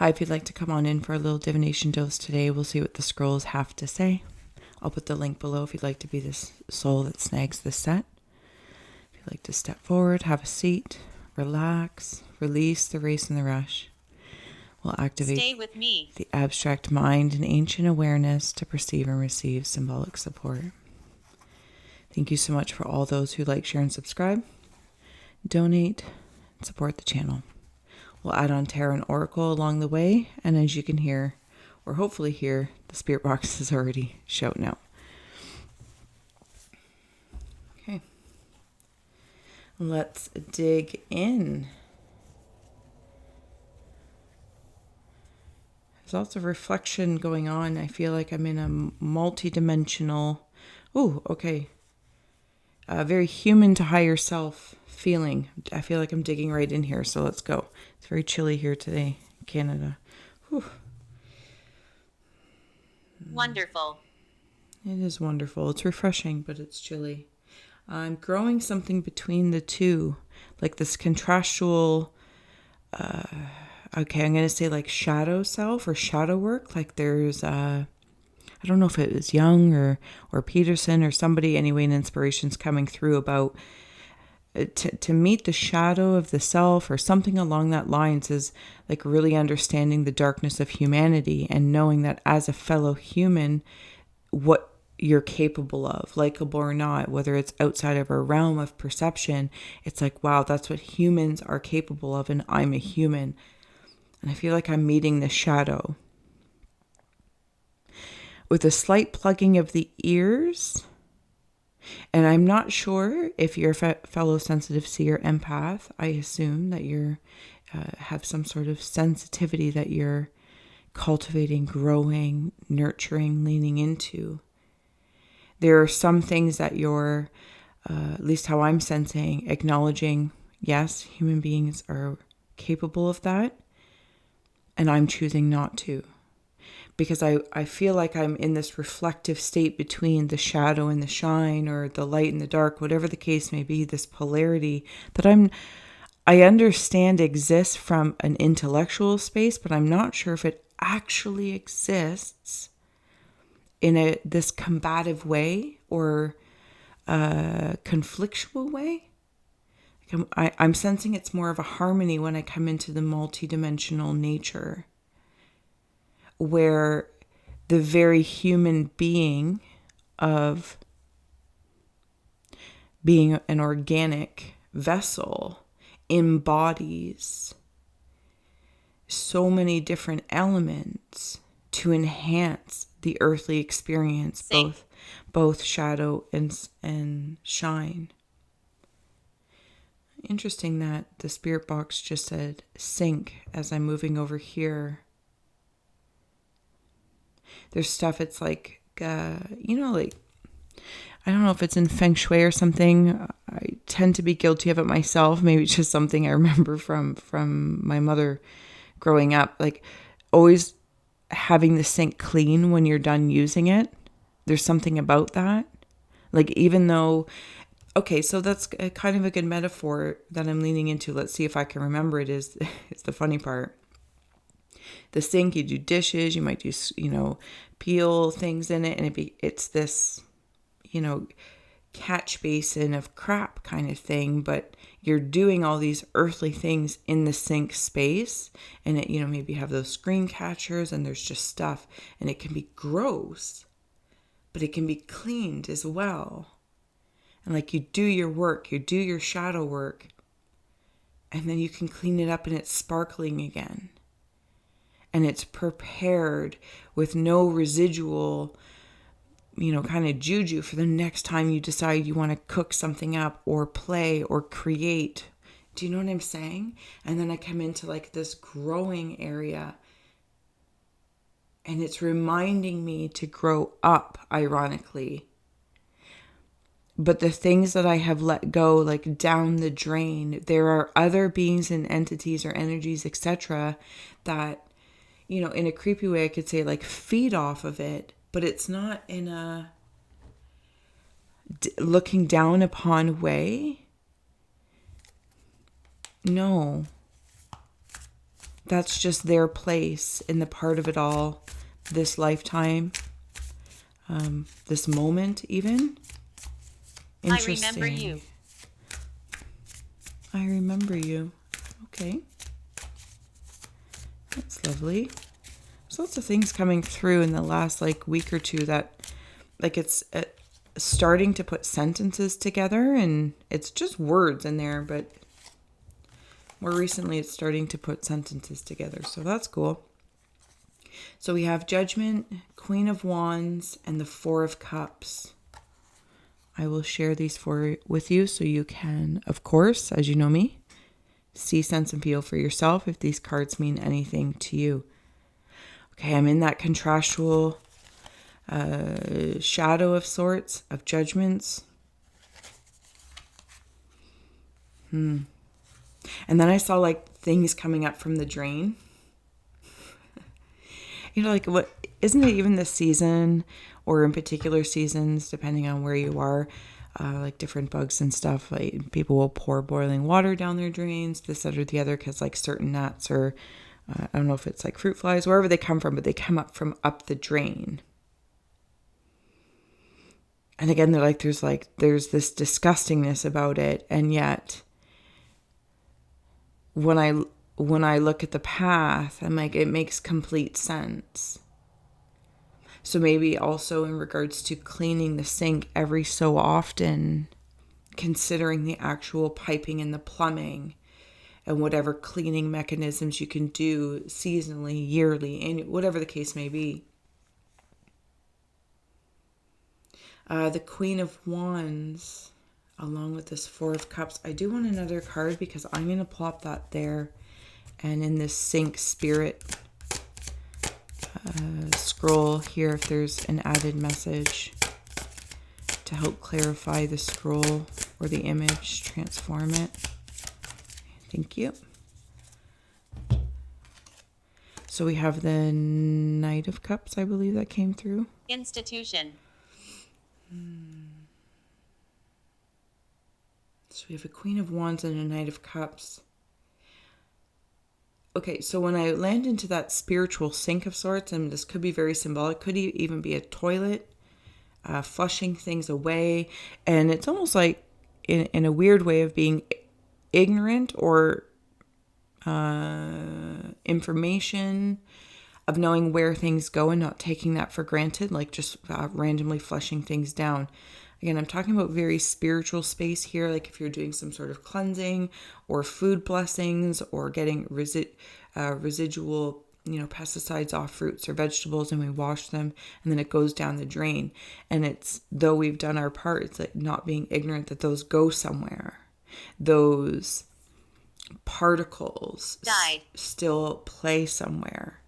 Hi, if you'd like to come on in for a little divination dose today, we'll see what the scrolls have to say. I'll put the link below if you'd like to be this soul that snags this set. If you'd like to step forward, have a seat, relax, release the race and the rush. We'll activate Stay with me. The abstract mind and ancient awareness to perceive and receive symbolic support. Thank you so much for all those who like, share, and subscribe. Donate and support the channel. We'll add on tarot and oracle along the way, and as you can hear, or hopefully hear, the spirit box is already shouting out. Okay. Let's dig in. There's lots of reflection going on. I feel like I'm in a multi-dimensional, very human to higher self feeling. I feel like I'm digging right in here, so let's go. It's very chilly here today, Canada. Whew. Wonderful. It is wonderful. It's refreshing, but it's chilly. I'm growing something between the two, like this contrastual, I'm going to say like shadow self or shadow work. Like there's, I don't know if it was Jung or Peterson or somebody, anyway, an inspiration's coming through about to meet the shadow of the self or something along that lines is like really understanding the darkness of humanity and knowing that as a fellow human, what you're capable of, likable or not, whether it's outside of our realm of perception, it's like, wow, that's what humans are capable of, and I'm a human. And I feel like I'm meeting the shadow. With a slight plugging of the ears. And I'm not sure if you're a fellow sensitive seer empath. I assume that you're have some sort of sensitivity that you're cultivating, growing, nurturing, leaning into. There are some things that you're, at least how I'm sensing, acknowledging, yes, human beings are capable of that. And I'm choosing not to. Because I feel like I'm in this reflective state between the shadow and the shine, or the light and the dark, whatever the case may be, this polarity that I understand exists from an intellectual space, but I'm not sure if it actually exists in this combative way or a conflictual way. I'm sensing it's more of a harmony when I come into the multidimensional nature, where the very human being of being an organic vessel embodies so many different elements to enhance the earthly experience, both shadow and shine. Interesting that the spirit box just said sync as I'm moving over here. There's stuff, it's like, like, I don't know if it's in feng shui or something. I tend to be guilty of it myself. Maybe it's just something I remember from my mother growing up. Like, always having the sink clean when you're done using it. There's something about that. Like, even though, okay, so that's kind of a good metaphor that I'm leaning into. Let's see if I can remember it. It's the funny part. The sink, you do dishes, you might do, peel things in it, and it's this, catch basin of crap kind of thing, but you're doing all these earthly things in the sink space, and it, maybe have those screen catchers, and there's just stuff, and it can be gross, but it can be cleaned as well. And like, you do your work, you do your shadow work, and then you can clean it up and it's sparkling again. And it's prepared with no residual, kind of juju for the next time you decide you want to cook something up or play or create. Do you know what I'm saying? And then I come into like this growing area, and it's reminding me to grow up, ironically. But the things that I have let go, like down the drain, there are other beings and entities or energies, etc., that, in a creepy way, I could say like feed off of it, but it's not in a looking down upon way. No. That's just their place in the part of it all, this lifetime, this moment even. Interesting. I remember you. I remember you. Okay. That's lovely. There's lots of things coming through in the last week or two that it's starting to put sentences together, and it's just words in there, but more recently it's starting to put sentences together. So that's cool. So we have Judgment, Queen of Wands, and the Four of Cups. I will share these with you so you can, of course, as you know me, see, sense, and feel for yourself if these cards mean anything to you. Okay, I'm in that contrastual shadow of sorts, of judgments. And then I saw things coming up from the drain. What isn't it even this season, or in particular seasons, depending on where you are, different bugs and stuff, people will pour boiling water down their drains, this, that, or the other, because certain gnats, or I don't know if it's fruit flies, wherever they come from, but they come up from up the drain. And again, they're there's this disgustingness about it, and yet when I look at the path, I'm it makes complete sense. So maybe also in regards to cleaning the sink every so often, considering the actual piping and the plumbing and whatever cleaning mechanisms you can do seasonally, yearly, and whatever the case may be. The Queen of Wands, along with this Four of Cups. I do want another card because I'm going to plop that there. And in this sink spirit scroll here, if there's an added message to help clarify the scroll or the image, transform it. Thank you. So we have the Knight of Cups, I believe, that came through. Institution. So we have a Queen of Wands and a Knight of Cups. Okay, so when I land into that spiritual sink of sorts, and this could be very symbolic, could even be a toilet, flushing things away. And it's almost like in a weird way of being ignorant or information, of knowing where things go and not taking that for granted, just randomly flushing things down. Again, I'm talking about very spiritual space here, if you're doing some sort of cleansing or food blessings or getting residual, pesticides off fruits or vegetables, and we wash them and then it goes down the drain. And it's, though we've done our part, it's not being ignorant that those go somewhere. Those particles still play somewhere.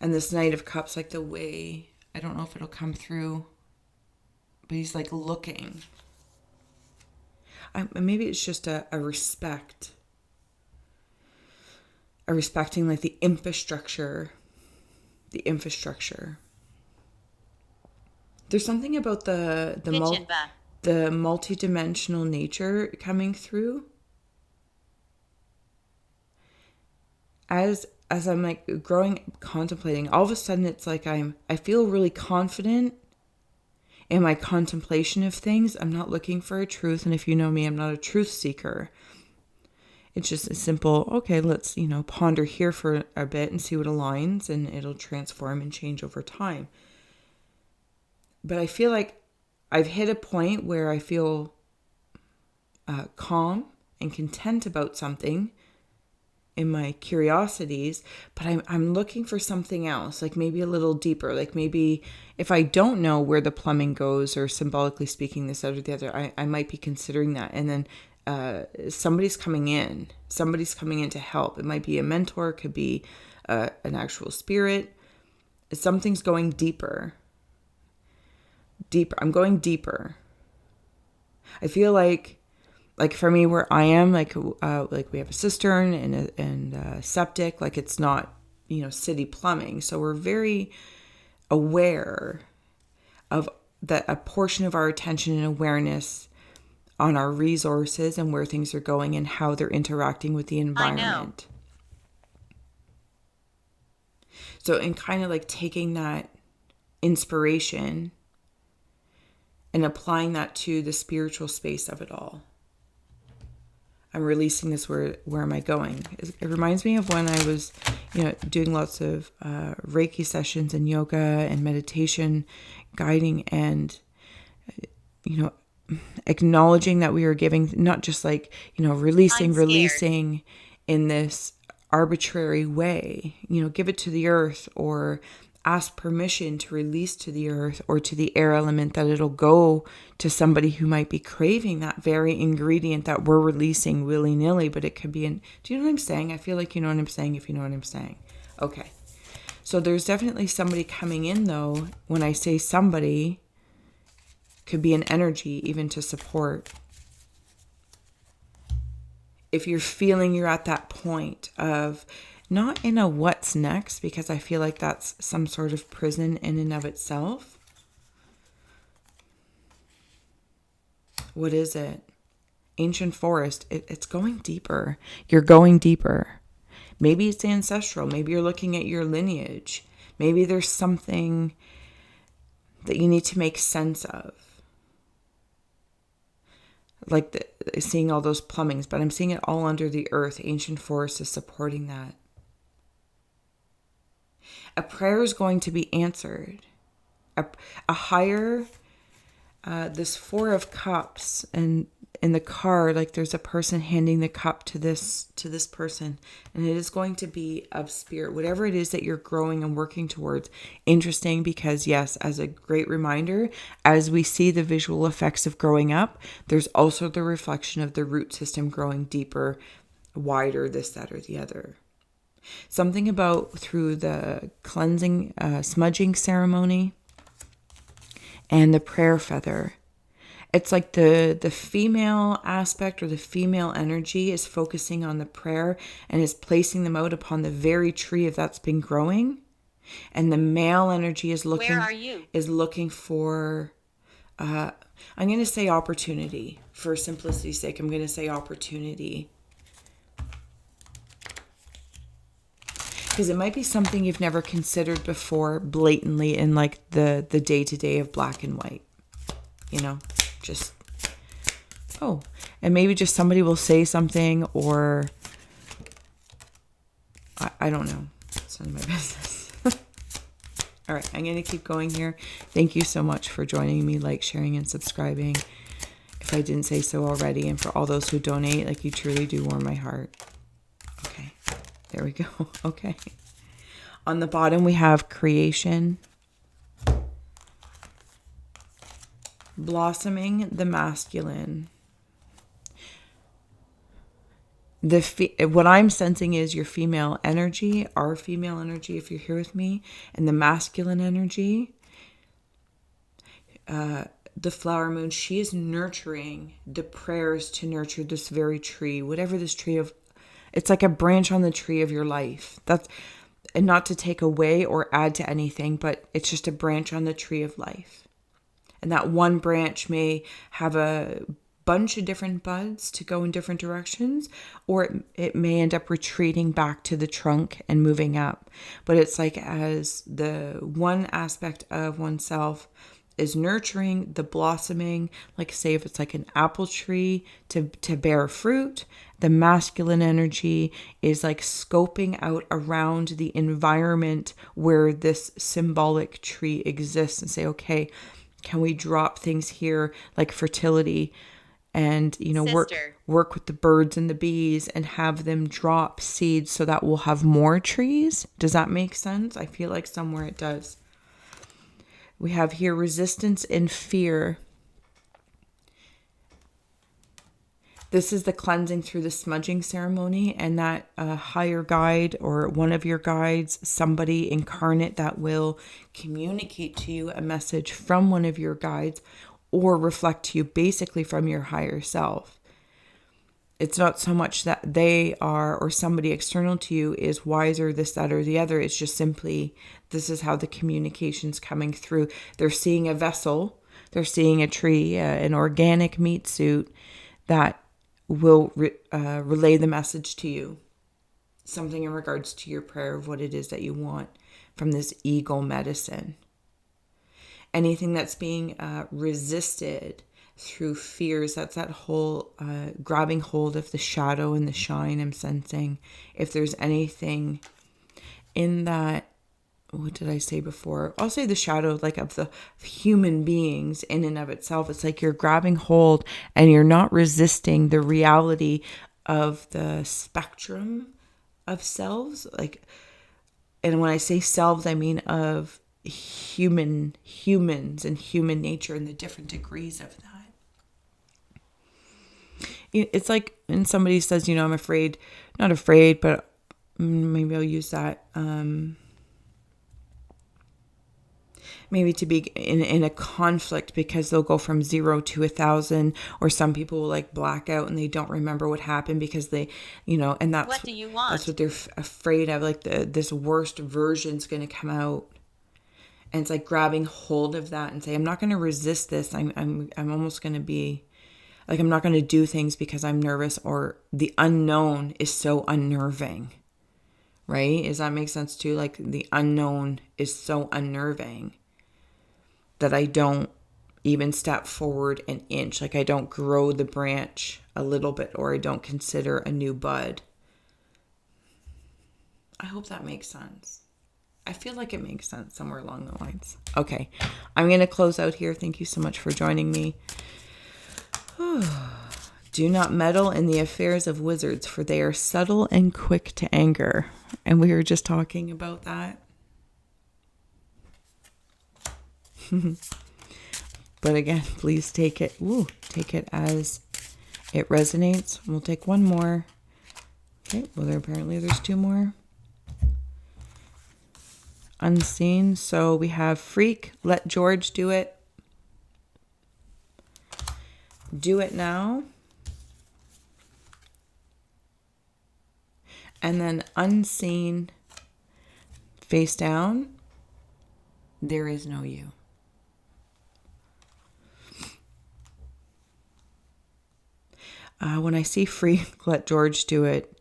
And this Knight of Cups, the way, I don't know if it'll come through, but he's looking. Maybe it's just a respect. A respecting the infrastructure. The infrastructure. There's something about the multi-dimensional nature coming through. As I'm growing, contemplating, all of a sudden it's I feel really confident in my contemplation of things. I'm not looking for a truth, and if you know me, I'm not a truth seeker. It's just a simple, okay, let's, ponder here for a bit and see what aligns, and it'll transform and change over time. But I feel I've hit a point where I feel calm and content about something in my curiosities, but I'm looking for something else, maybe a little deeper, maybe if I don't know where the plumbing goes, or symbolically speaking, this, that, or the other, I might be considering that. And then somebody's coming in to help. It might be a mentor, it could be an actual spirit. Something's going deeper. I'm going deeper. I feel for me, where I am, we have a cistern and a septic, it's not, city plumbing. So we're very aware of that, a portion of our attention and awareness on our resources and where things are going and how they're interacting with the environment. So in kind of like taking that inspiration and applying that to the spiritual space of it all. I'm releasing this. Where am I going? It reminds me of when I was, doing lots of Reiki sessions and yoga and meditation, guiding, and, acknowledging that we are giving, not just like, releasing in this arbitrary way, give it to the earth, or ask permission to release to the earth or to the air element, that it'll go to somebody who might be craving that very ingredient that we're releasing willy-nilly. But it could be do you know what I'm saying? I feel like you know what I'm saying, if you know what I'm saying. Okay. So there's definitely somebody coming in, though. When I say somebody, could be an energy even to support. If you're feeling you're at that point of not in a what's next, because I feel like that's some sort of prison in and of itself. What is it? Ancient forest. It's going deeper. You're going deeper. Maybe it's ancestral. Maybe you're looking at your lineage. Maybe there's something that you need to make sense of. Like seeing all those plumbings, but I'm seeing it all under the earth. Ancient forest is supporting that. A prayer is going to be answered. A higher, this Four of Cups, and in the card, like there's a person handing the cup to this person, and it is going to be of spirit, whatever it is that you're growing and working towards. Interesting, because yes, as a great reminder, as we see the visual effects of growing up, there's also the reflection of the root system growing deeper, wider, this, that, or the other. Something about through the cleansing, smudging ceremony and the prayer feather. It's like the female aspect or the female energy is focusing on the prayer and is placing them out upon the very tree of that's been growing. And the male energy is looking. Where are you? Is looking for, I'm going to say opportunity. For simplicity's sake, I'm going to say opportunity. Because it might be something you've never considered before, blatantly in like the day-to-day of black and white. Just, and maybe just somebody will say something, or I don't know. It's none of my business. All right, I'm going to keep going here. Thank you so much for joining me, like, sharing, and subscribing. If I didn't say so already, and for all those who donate, like, you truly do warm my heart. Okay. There we go. Okay. On the bottom, we have creation. Blossoming the masculine. What I'm sensing is your female energy, our female energy, if you're here with me, and the masculine energy. The flower moon, she is nurturing the prayers to nurture this very tree, whatever this tree of. It's like a branch on the tree of your life. And not to take away or add to anything, but it's just a branch on the tree of life. And that one branch may have a bunch of different buds to go in different directions, or it may end up retreating back to the trunk and moving up. But it's like as the one aspect of oneself is nurturing the blossoming, like say if it's like an apple tree to bear fruit, the masculine energy is like scoping out around the environment where this symbolic tree exists and say, okay, can we drop things here like fertility and, work with the birds and the bees and have them drop seeds so that we'll have more trees? Does that make sense? I feel like somewhere it does. We have here resistance and fear. This is the cleansing through the smudging ceremony, and that higher guide or one of your guides, somebody incarnate that will communicate to you a message from one of your guides or reflect to you basically from your higher self. It's not so much that they are or somebody external to you is wiser, this, that, or the other. It's just simply this is how the communication's coming through. They're seeing a vessel. They're seeing a tree, an organic meat suit that will relay the message to you. something in regards to your prayer of what it is that you want from this ego medicine. Anything that's being resisted through fears, that's that whole grabbing hold of the shadow and the shine. I'm sensing if there's anything in that, what did I say before? I'll say the shadow, like of the human beings in and of itself. It's like you're grabbing hold and you're not resisting the reality of the spectrum of selves. Like, and when I say selves, I mean of humans and human nature and the different degrees of that. It's like when somebody says, I'm afraid, not afraid, but maybe I'll use that, maybe to be in a conflict because they'll go from 0 to 1,000, or some people will like black out and they don't remember what happened because they, and that's what do you want? That's what they're afraid of. Like this worst version's going to come out, and it's like grabbing hold of that and say, I'm not going to resist this. I'm almost going to be like, I'm not going to do things because I'm nervous, or the unknown is so unnerving. Right? Does that make sense too? Like the unknown is so unnerving that I don't even step forward an inch. Like I don't grow the branch a little bit, or I don't consider a new bud. I hope that makes sense. I feel like it makes sense somewhere along the lines. Okay, I'm going to close out here. Thank you so much for joining me. Do not meddle in the affairs of wizards, for they are subtle and quick to anger. And we were just talking about that. But again, please take it as it resonates. We'll take one more. Okay, well, there's 2 more. Unseen. So we have freak. Let George do it. Do it now. And then unseen. Face down. There is no you. When I see freak, let George do it.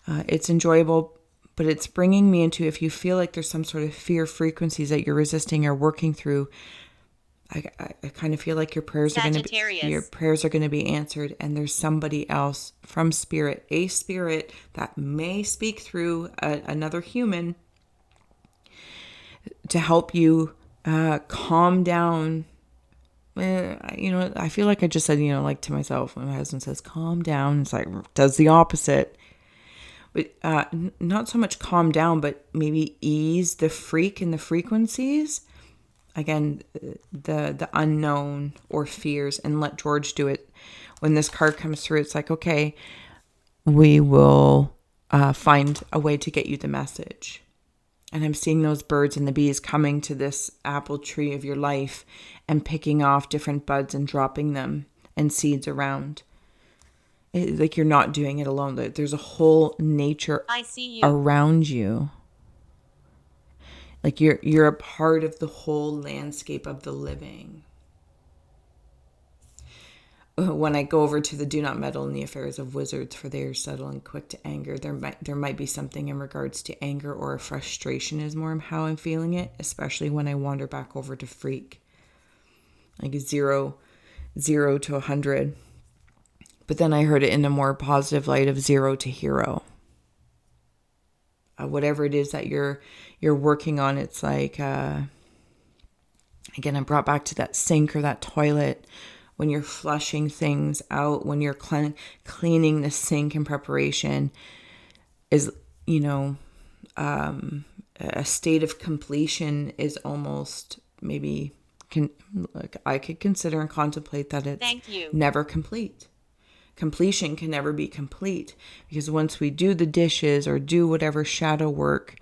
It's enjoyable, but it's bringing me into, if you feel like there's some sort of fear frequencies that you're resisting or working through, I kind of feel like your prayers are going to be answered, and there's somebody else from spirit, a spirit that may speak through another human to help you calm down. I feel like I just said, like to myself, when my husband says, calm down, it's like, does the opposite. But not so much calm down, but maybe ease the freak and the frequencies. Again, the unknown or fears, and let George do it. When this card comes through, it's like, okay, we will find a way to get you the message. And I'm seeing those birds and the bees coming to this apple tree of your life and picking off different buds and dropping them and seeds around. Like you're not doing it alone. There's a whole nature around you. Like you're a part of the whole landscape of the living. When I go over to the do not meddle in the affairs of wizards, for they are subtle and quick to anger, there might be something in regards to anger or a frustration is more how I'm feeling it, especially when I wander back over to freak. Like 0 to 100. But then I heard it in a more positive light of 0 to hero. Whatever it is that you're working on, it's like, again, I'm brought back to that sink or that toilet. When you're flushing things out, when you're cleaning the sink in preparation, is, a state of completion is almost maybe, I could consider and contemplate that it's never complete. Completion can never be complete, because once we do the dishes or do whatever shadow work,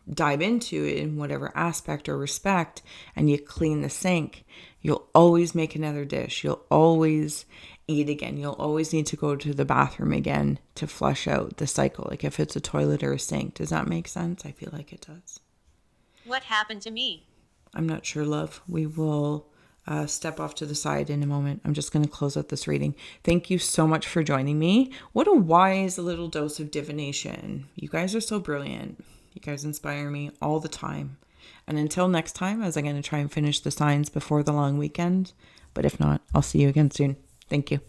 dive into it in whatever aspect or respect, and you clean the sink, you'll always make another dish. You'll always eat again. You'll always need to go to the bathroom again to flush out the cycle. Like if it's a toilet or a sink. Does that make sense? I feel like it does. What happened to me? I'm not sure, love. We will step off to the side in a moment. I'm just going to close out this reading. Thank you so much for joining me. What a wise little dose of divination. You guys are so brilliant. You guys inspire me all the time. And until next time, as I'm going to try and finish the signs before the long weekend. But if not, I'll see you again soon. Thank you.